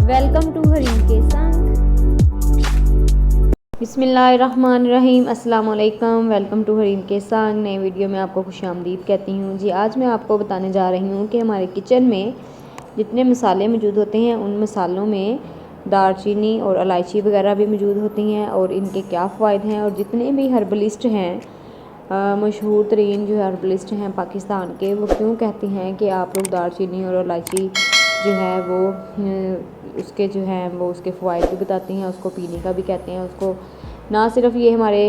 Welcome to Hareem के संग। बिस्मिल्लाहिर्रहमानिर्रहीम। अस्सलाम वालेकुम। वेलकम टू हरीम के संग। नए वीडियो में आपको खुशामदीद कहती हूँ जी। आज मैं आपको बताने जा रही हूँ कि हमारे किचन में जितने मसाले मौजूद होते हैं उन मसालों में दालचीनी और इलायची वगैरह भी मौजूद होती हैं और इनके क्या फ़ायदे हैं, और जितने भी हर्बलिस्ट हैं, मशहूर तरीन जो हर्बलिस्ट हैं पाकिस्तान के, वो क्यों कहते हैं कि आप लोग दालचीनी और इलायची जो है वो उसके जो हैं वो उसके फ़वाइद भी बताते हैं, उसको पीने का भी कहते हैं। उसको ना सिर्फ ये हमारे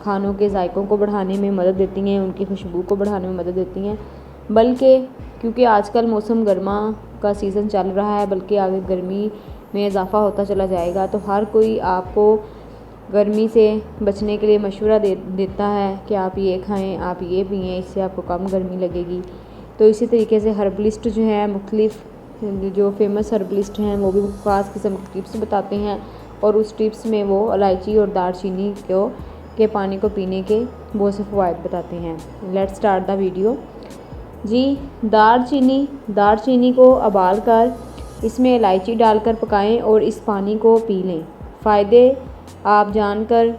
खानों के जायकों को बढ़ाने में मदद देती हैं, उनकी खुशबू को बढ़ाने में मदद देती हैं, बल्कि क्योंकि आजकल मौसम गर्मा का सीज़न चल रहा है, बल्कि आगे गर्मी में इजाफ़ा होता चला जाएगा, तो हर कोई आपको गर्मी से बचने के लिए मशवरा देता है कि आप ये खाएं, आप ये पिएं, इससे आपको कम गर्मी लगेगी। तो इसी तरीके से हर्बलिस्ट जो है मुख्तलिफ़ जो फेमस हर्बलिस्ट हैं वो भी ख़ास किस्म की टिप्स बताते हैं, और उस टिप्स में वो इलायची और दालचीनी के पानी को पीने के बहुत से फ़वाइद बताते हैं। लेट्स स्टार्ट द वीडियो जी। दालचीनी को उबाल कर इसमें इलायची डालकर पकाएं और इस पानी को पी लें। फ़ायदे आप जानकर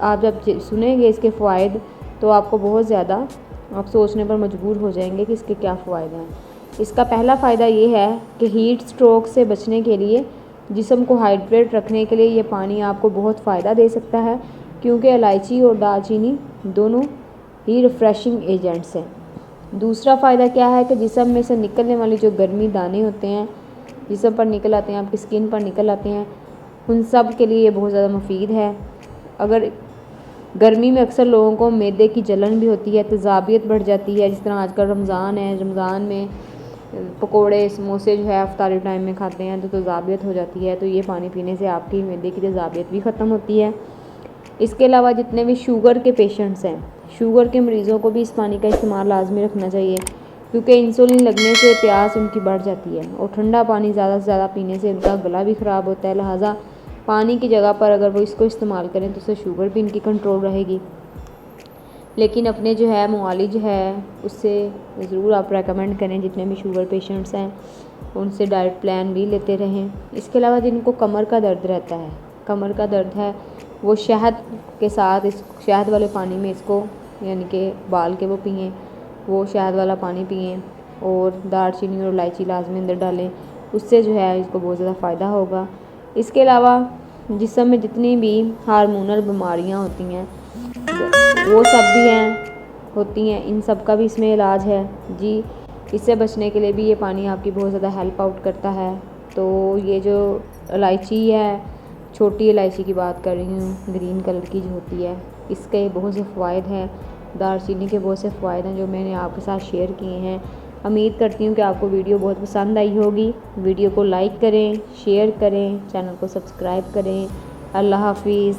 आप जब सुनेंगे इसके फ़वाइद तो आपको बहुत ज़्यादा आप सोचने पर मजबूर हो जाएंगे कि इसके क्या फ़वाइद हैं। इसका पहला फ़ायदा ये है कि हीट स्ट्रोक से बचने के लिए, जिस्म को हाइड्रेट रखने के लिए ये पानी आपको बहुत फ़ायदा दे सकता है, क्योंकि इलायची और दालचीनी दोनों ही रिफ़्रेशिंग एजेंट्स हैं। दूसरा फ़ायदा क्या है कि जिस्म में से निकलने वाली जो गर्मी दाने होते हैं, जिस्म पर निकल आते हैं, आपकी स्किन पर निकल आते हैं, उन सब के लिए ये बहुत ज़्यादा मुफीद है। अगर गर्मी में अक्सर लोगों को मैदे की जलन भी होती है, तेज़ाबियत बढ़ जाती है, जिस तरह आजकल रमज़ान है, रमज़ान में पकोड़े समोसे जो है इफ्तारी टाइम में खाते हैं तो तेज़ाबियत हो जाती है, तो ये पानी पीने से आपकी मैदे की तेज़ाबियत भी ख़त्म होती है। इसके अलावा जितने भी शुगर के पेशेंट्स हैं, शुगर के मरीज़ों को भी इस पानी का इस्तेमाल लाजमी रखना चाहिए, क्योंकि इंसुलिन लगने से प्यास उनकी बढ़ जाती है, और ठंडा पानी ज़्यादा से ज़्यादा पीने से उनका गला भी ख़राब होता है। लिहाजा पानी की जगह पर अगर वो इसको इस्तेमाल करें तो उससे शुगर भी इनकी कंट्रोल रहेगी। लेकिन अपने जो है मुआलिज है उससे ज़रूर आप रेकमेंड करें, जितने भी शुगर पेशेंट्स हैं उनसे डाइट प्लान भी लेते रहें। इसके अलावा जिनको कमर का दर्द रहता है, कमर का दर्द है, वो शहद के साथ इस शहद वाले पानी में इसको यानी कि उबाल के वो पिएँ, वो शहद वाला पानी पिएँ और दालचीनी और इलायची लाजमी अंदर डालें, उससे जो है इसको बहुत ज़्यादा फ़ायदा होगा। इसके अलावा जिस्म में जितनी भी हार्मोनल बीमारियाँ होती हैं वो सब भी होती हैं, इन सब का भी इसमें इलाज है जी। इससे बचने के लिए भी ये पानी आपकी बहुत ज़्यादा हेल्प आउट करता है। तो ये जो इलायची है, छोटी इलायची की बात कर रही हूँ, ग्रीन कलर की जो होती है, इसके बहुत से फ़वाइद हैं। दालचीनी के बहुत से फ़वाइद हैं जो मैंने आपके साथ शेयर किए हैं। उम्मीद करती हूँ कि आपको वीडियो बहुत पसंद आई होगी। वीडियो को लाइक करें, शेयर करें, चैनल को सब्सक्राइब करें। अल्लाह हाफिज़।